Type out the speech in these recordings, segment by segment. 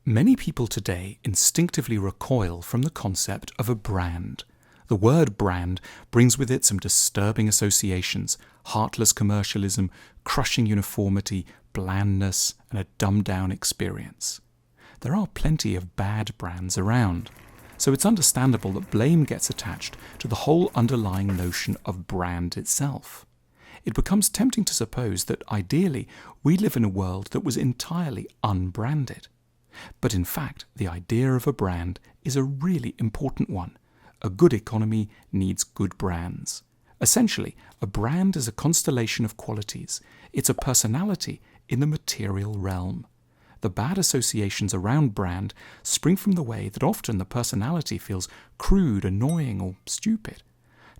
Many people today instinctively recoil from the concept of a brand. The word brand brings with it some disturbing associations: heartless commercialism, crushing uniformity, blandness, and a dumbed-down experience. There are plenty of bad brands around, so it's understandable that blame gets attached to the whole underlying notion of brand itself. It becomes tempting to suppose that ideally we live in a world that was entirely unbranded. But in fact, the idea of a brand is a really important one. A good economy needs good brands. Essentially, a brand is a constellation of qualities. It's a personality in the material realm. The bad associations around brand spring from the way that often the personality feels crude, annoying, or stupid.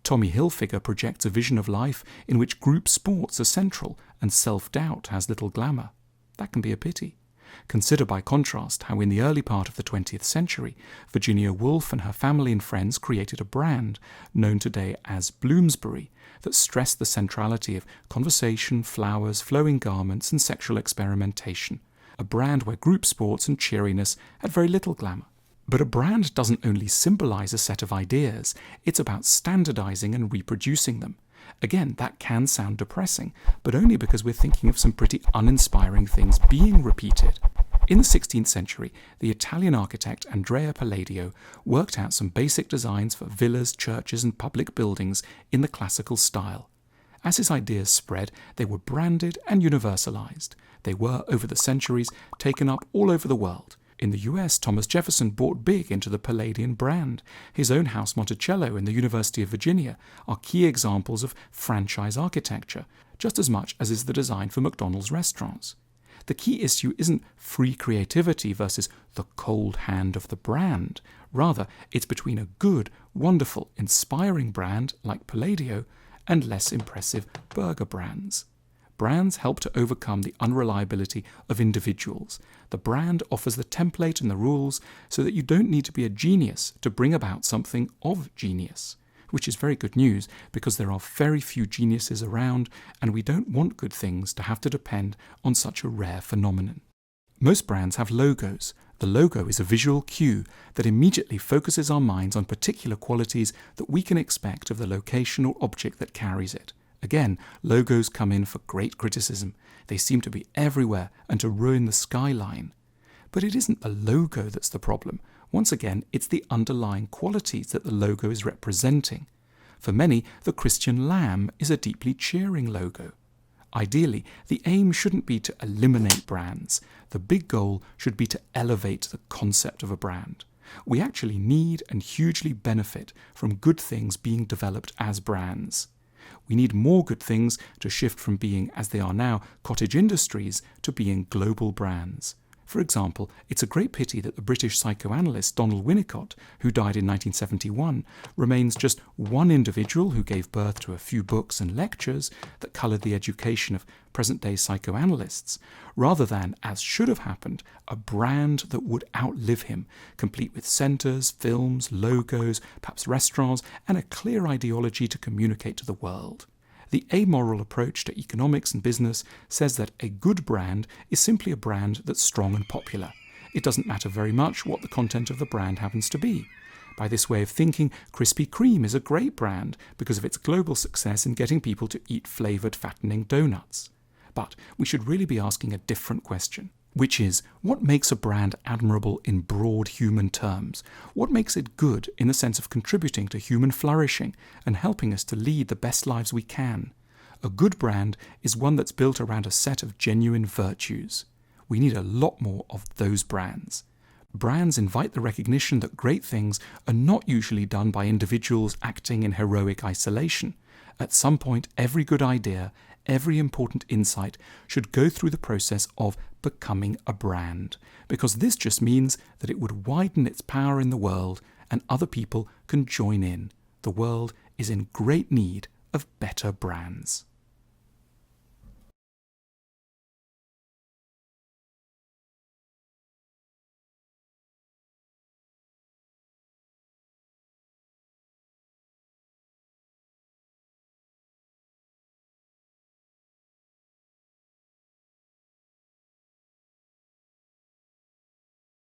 Tommy Hilfiger projects a vision of life in which group sports are central and self-doubt has little glamour. That can be a pity. Consider by contrast how in the early part of the 20th century, Virginia Woolf and her family and friends created a brand, known today as Bloomsbury, that stressed the centrality of conversation, flowers, flowing garments, and sexual experimentation. A brand where group sports and cheeriness had very little glamour. But a brand doesn't only symbolize a set of ideas, it's about standardizing and reproducing them. Again, that can sound depressing, but only because we're thinking of some pretty uninspiring things being repeated. In the 16th century, the Italian architect Andrea Palladio worked out some basic designs for villas, churches, and public buildings in the classical style. As his ideas spread, they were branded and universalized. They were, over the centuries, taken up all over the world. In the US, Thomas Jefferson bought big into the Palladian brand. His own house, Monticello, in the University of Virginia, are key examples of franchise architecture, just as much as is the design for McDonald's restaurants. The key issue isn't free creativity versus the cold hand of the brand. Rather, it's between a good, wonderful, inspiring brand like Palladio and less impressive burger brands. Brands help to overcome the unreliability of individuals. The brand offers the template and the rules so that you don't need to be a genius to bring about something of genius, which is very good news because there are very few geniuses around and we don't want good things to have to depend on such a rare phenomenon. Most brands have logos. The logo is a visual cue that immediately focuses our minds on particular qualities that we can expect of the location or object that carries it. Again, logos come in for great criticism. They seem to be everywhere and to ruin the skyline. But it isn't the logo that's the problem. Once again, it's the underlying qualities that the logo is representing. For many, the Christian lamb is a deeply cheering logo. Ideally, the aim shouldn't be to eliminate brands. The big goal should be to elevate the concept of a brand. We actually need and hugely benefit from good things being developed as brands. We need more good things to shift from being, as they are now, cottage industries to being global brands. For example, it's a great pity that the British psychoanalyst Donald Winnicott, who died in 1971, remains just one individual who gave birth to a few books and lectures that coloured the education of present-day psychoanalysts, rather than, as should have happened, a brand that would outlive him, complete with centres, films, logos, perhaps restaurants, and a clear ideology to communicate to the world. The amoral approach to economics and business says that a good brand is simply a brand that's strong and popular. It doesn't matter very much what the content of the brand happens to be. By this way of thinking, Krispy Kreme is a great brand because of its global success in getting people to eat flavoured, fattening donuts. But we should really be asking a different question, which is, what makes a brand admirable in broad human terms? What makes it good in the sense of contributing to human flourishing and helping us to lead the best lives we can? A good brand is one that's built around a set of genuine virtues. We need a lot more of those brands. Brands invite the recognition that great things are not usually done by individuals acting in heroic isolation. At some point, every good idea, every important insight should go through the process of becoming a brand, because this just means that it would widen its power in the world and other people can join in. The world is in great need of better brands.